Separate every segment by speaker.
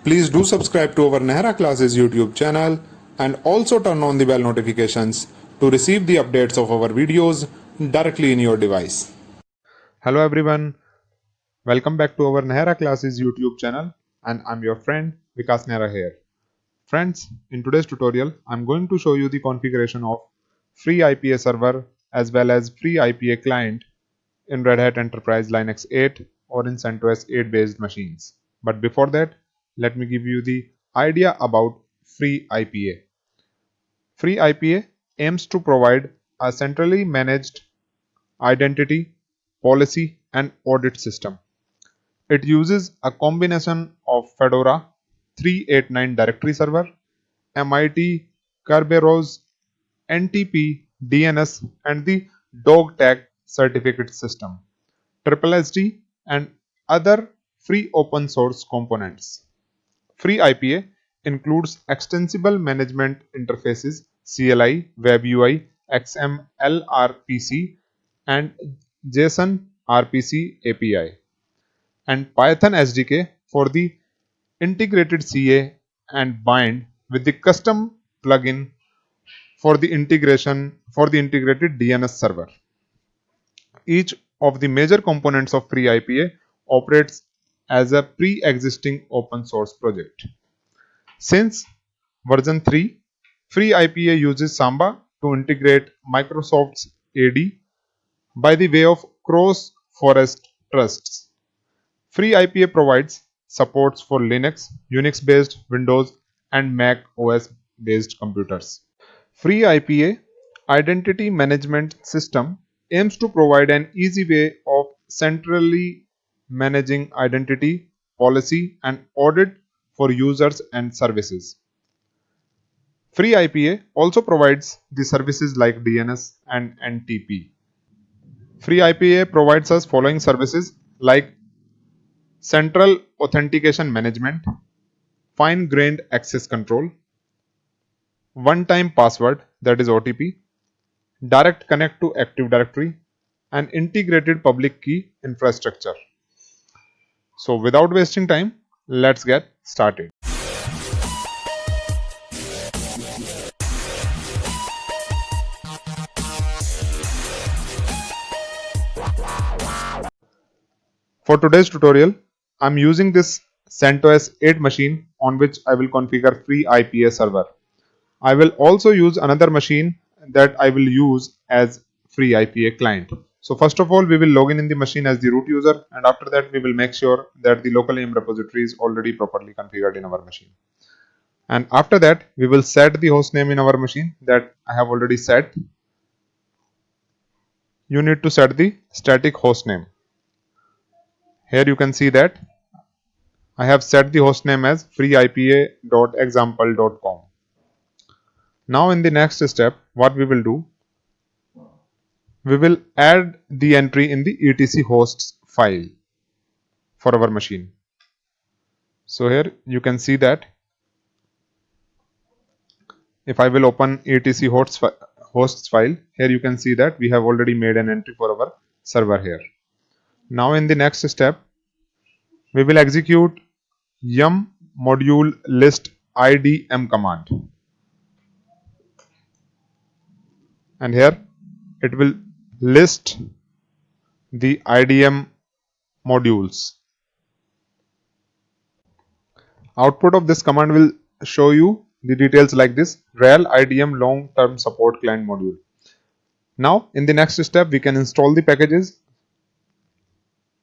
Speaker 1: Please do subscribe to our Nehra Classes YouTube channel and also turn on the bell notifications to receive the updates of our videos directly in your device. Hello everyone, welcome back to our Nehra Classes YouTube channel and I'm your friend Vikas Nehra here. Friends, in today's tutorial, I'm going to show you the configuration of free IPA server as well as free IPA client in Red Hat Enterprise Linux 8 or in CentOS 8 based machines. But before that, let me give you the idea about free IPA. Free IPA aims to provide a centrally managed identity, policy, and audit system. It uses a combination of Fedora 389 directory server, MIT Kerberos, NTP, DNS, and the DogTag certificate system, Triple SD, and other free open source components. Free IPA includes extensible management interfaces CLI, WebUI, XML and JSON RPC API, and Python SDK for the integrated CA and bind with the custom plugin for the integrated DNS server. Each of the major components of free IPA operates as a pre-existing open source project. Since version 3, free IPA uses Samba to integrate Microsoft's AD by the way of cross-forest trusts. Free IPA provides supports for Linux, Unix-based Windows, and Mac OS-based computers. Free IPA Identity Management System aims to provide an easy way of centrally managing identity, policy, and audit for users and services. Free IPA also provides the services like DNS and NTP. Free IPA provides us following services like Central Authentication Management, Fine-Grained Access Control, One-Time Password, that is OTP, Direct Connect to Active Directory, and Integrated Public Key Infrastructure. So without wasting time, let's get started. For today's tutorial, I'm using this CentOS 8 machine on which I will configure free IPA server. I will also use another machine that I will use as free IPA client. So first of all, we will log in the machine as the root user, and after that we will make sure that the local name repository is already properly configured in our machine. And after that, we will set the host name in our machine that I have already set. You need to set the static host name. Here you can see that I have set the host name as freeipa.example.com. Now in the next step, what we will do, we will add the entry in the etc hosts file for our machine. So here you can see that if I will open etc hosts file, here you can see that we have already made an entry for our server here. Now in the next step, we will execute yum module list idm command, and here it will list the idm modules. Output of this command will show you the details like this: rel idm long term support client module. Now in the next step, we can install the packages,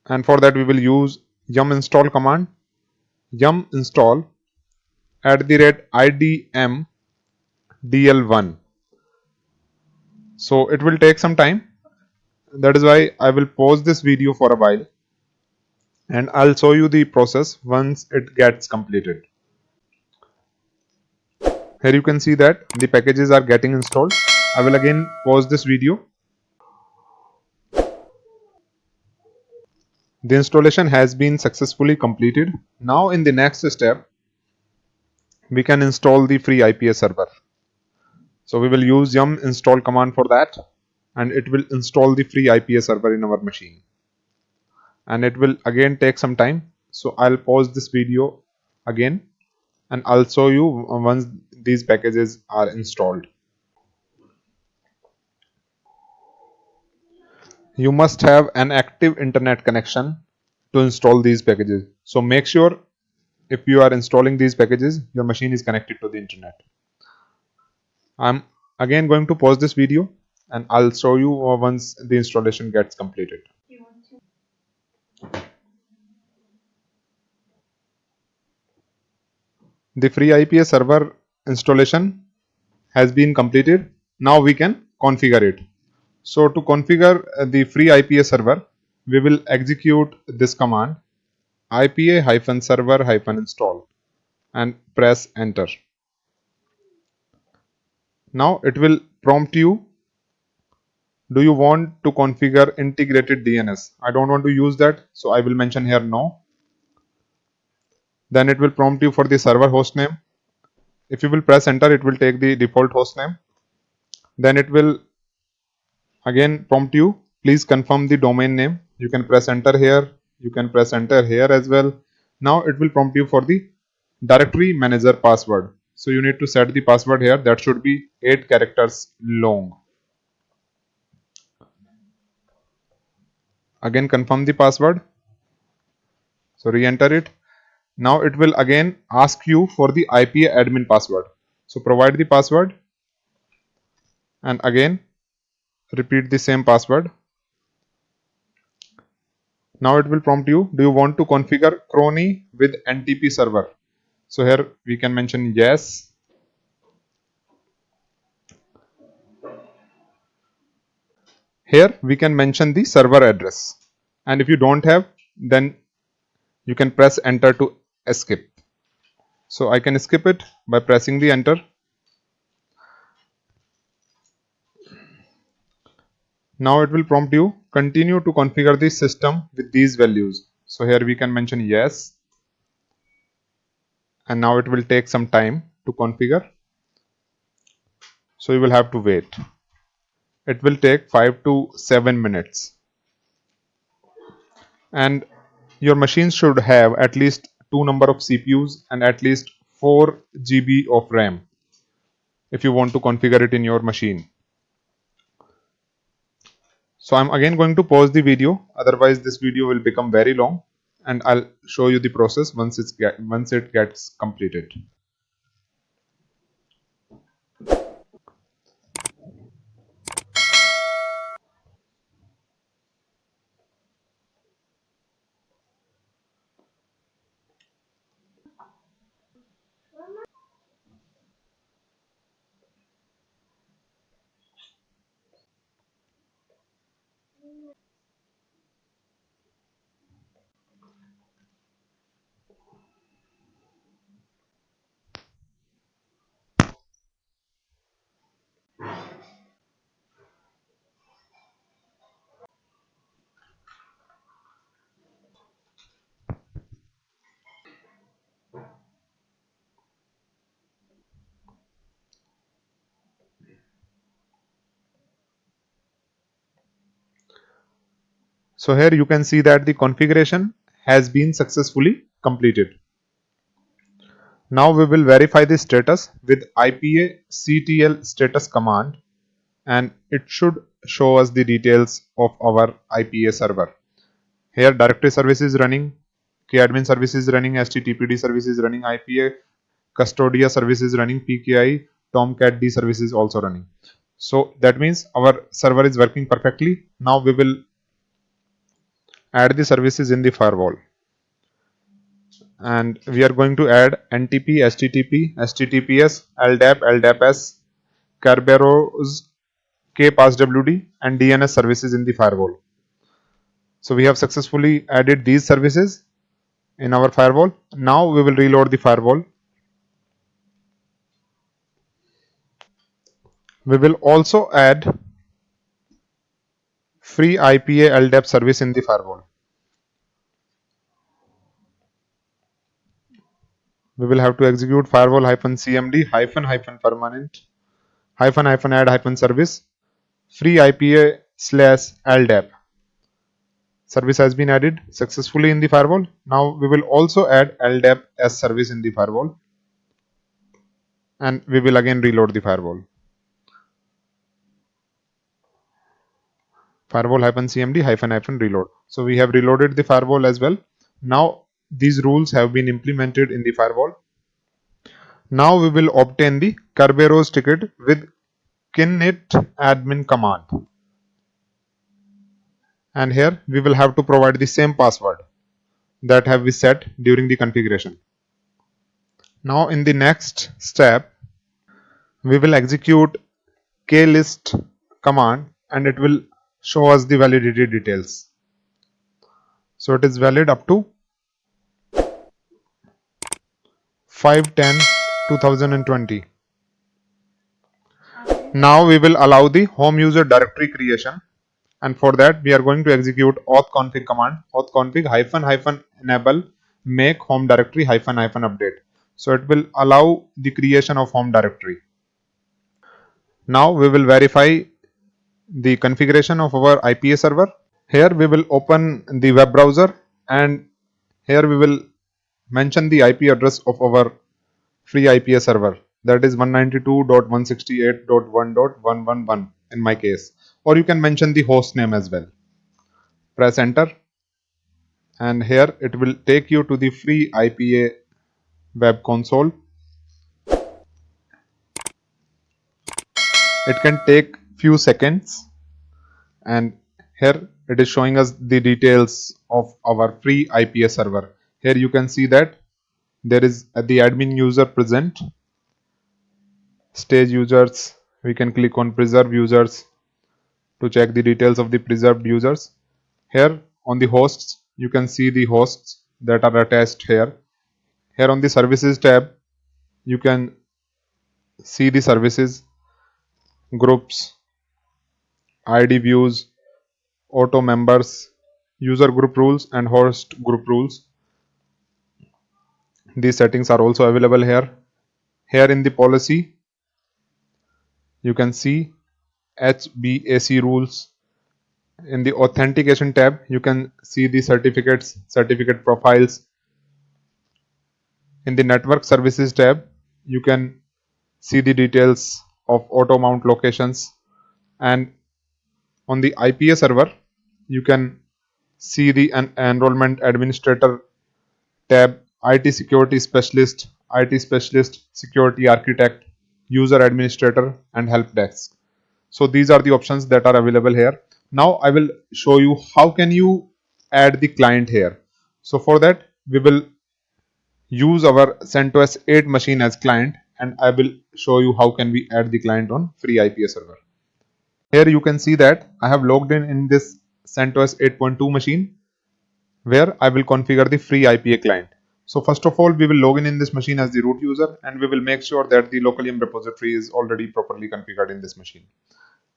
Speaker 1: and for that we will use yum install command, yum install @idm dl1. So it will take some time. That is why I will pause this video for a while and I'll show you the process once it gets completed. Here you can see that the packages are getting installed. I will again pause this video. The installation has been successfully completed. Now in the next step, we can install the free IPA server. So we will use yum install command for that, and it will install the free IPA server in our machine. And it will again take some time. So I'll pause this video again, and I'll show you once these packages are installed. You must have an active internet connection to install these packages. So make sure if you are installing these packages, your machine is connected to the internet. I'm again going to pause this video and I'll show you once the installation gets completed. The free IPA server installation has been completed. Now we can configure it. So to configure the free IPA server, we will execute this command ipa-server-install and press enter. Now it will prompt you, do you want to configure integrated DNS? I don't want to use that, so I will mention here no. Then it will prompt you for the server hostname. If you will press enter, it will take the default hostname. Then it will again prompt you, please confirm the domain name. You can press enter here. You can press enter here as well. Now it will prompt you for the directory manager password. So you need to set the password here. That should be 8 characters long. Again confirm the password. So re-enter it. Now it will again ask you for the IPA admin password. So provide the password and again repeat the same password. Now it will prompt you, do you want to configure Crony with NTP server? So here we can mention yes. Here we can mention the server address. And if you don't have, then you can press enter to escape. So I can skip it by pressing the enter. Now it will prompt you, continue to configure the system with these values. So here we can mention yes. And now it will take some time to configure. So you will have to wait. It will take 5 to 7 minutes. And your machine should have at least 2 number of CPUs and at least 4 GB of RAM if you want to configure it in your machine. So I'm again going to pause the video, otherwise this video will become very long, and I'll show you the process once it gets completed. So here you can see that the configuration has been successfully completed. Now we will verify the status with IPA-CTL status command, and it should show us the details of our IPA server. Here directory service is running, kadmin service is running, HTTPD service is running, IPA Custodia service is running, PKI Tomcat D service is also running. So that means our server is working perfectly. Now we will add the services in the firewall. And we are going to add NTP, HTTP, HTTPS, LDAP, LDAPS, Kerberos, KPassWD and DNS services in the firewall. So we have successfully added these services in our firewall. Now we will reload the firewall. We will also add free IPA LDAP service in the firewall. We will have to execute firewall-cmd -permanent -add -service free IPA/LDAP. service has been added successfully in the firewall. Now we will also add LDAP as service in the firewall, and we will again reload the firewall. Firewall-cmd reload. So we have reloaded the firewall as well. Now these rules have been implemented in the firewall. Now we will obtain the Kerberos ticket with kinit admin command. And here we will have to provide the same password that have we set during the configuration. Now in the next step, we will execute klist command and it will show us the validity details. So it is valid up to 5/10/2020. Now we will allow the home user directory creation, and for that we are going to execute authconfig command, authconfig --enable make home directory --update. So it will allow the creation of home directory. Now we will verify the configuration of our IPA server. Here we will open the web browser and here we will mention the IP address of our free IPA server, that is 192.168.1.111 in my case, or you can mention the host name as well. Press enter and here it will take you to the free IPA web console. It can take few seconds and here it is showing us the details of our free IPA server. Here you can see that there is the admin user present, stage users. We can click on preserve users to check the details of the preserved users. Here on the hosts, you can see the hosts that are attached here. Here on the services tab, you can see the services, groups, ID views, auto members, user group rules and host group rules. These settings are also available here. Here in the policy, you can see HBAC rules. In the authentication tab, you can see the certificates, certificate profiles. In the network services tab, you can see the details of auto mount locations, and on the IPA server, you can see the enrollment administrator tab, IT security specialist, IT specialist, security architect, user administrator and help desk. So these are the options that are available here. Now I will show you how can you add the client here. So for that we will use our CentOS 8 machine as client, and I will show you how can we add the client on free IPA server. Here you can see that I have logged in this CentOS 8.2 machine where I will configure the free IPA client. So first of all, we will log in this machine as the root user and we will make sure that the local yum repository is already properly configured in this machine.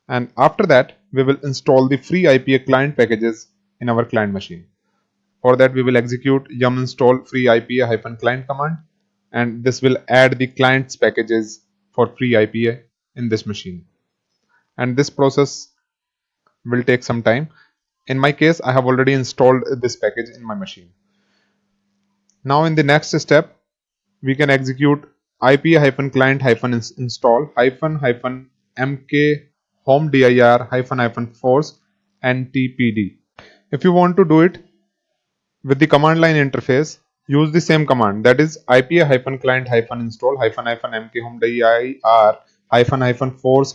Speaker 1: And after that, we will install the free IPA client packages in our client machine. For that, we will execute yum install free IPA-client command, and this will add the client's packages for free IPA in this machine. And this process will take some time. In my case, I have already installed this package in my machine. Now in the next step, we can execute IPA-client-install -mk home dir -force ntpd. If you want to do it with the command line interface, use the same command, that is IPA-client-install -mk home dir -force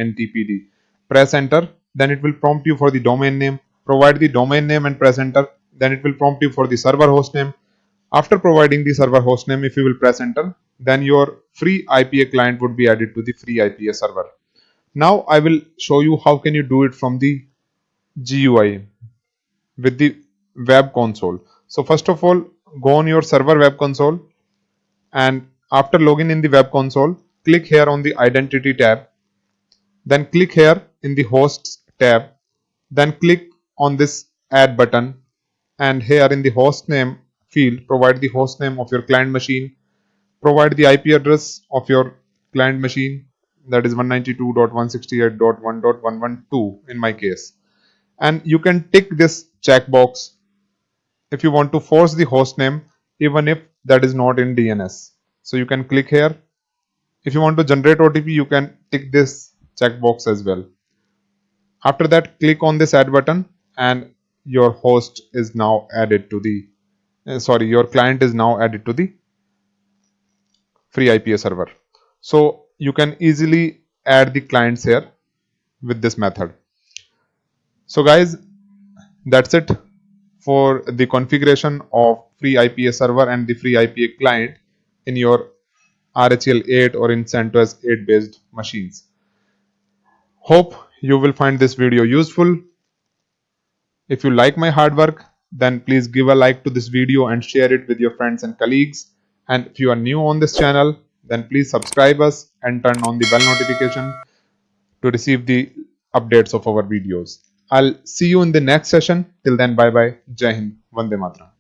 Speaker 1: ntpd. Press enter, then it will prompt you for the domain name. Provide the domain name and press enter, then it will prompt you for the server host name. After providing the server host name, if you will press enter, then your free IPA client would be added to the free IPA server. Now I will show you how can you do it from the GUI with the web console. So first of all, go on your server web console, and after logging in the web console, click here on the identity tab, then click here in the hosts tab, then click on this add button, and here in the host name field, provide the host name of your client machine, provide the IP address of your client machine, that is 192.168.1.112 in my case, and you can tick this checkbox if you want to force the host name even if that is not in DNS. So you can click here. If you want to generate OTP, you can tick this checkbox as well. After that, click on this add button and your host is now added to the your client is now added to the free IPA server. So you can easily add the clients here with this method. So guys, that's it for the configuration of free IPA server and the free IPA client in your RHEL 8 or in CentOS 8 based machines. Hope you will find this video useful. If you like my hard work, then please give a like to this video and share it with your friends and colleagues. And if you are new on this channel, then please subscribe us and turn on the bell notification to receive the updates of our videos. I'll see you in the next session. Till then, bye bye. Jai Hind. Vande Mataram.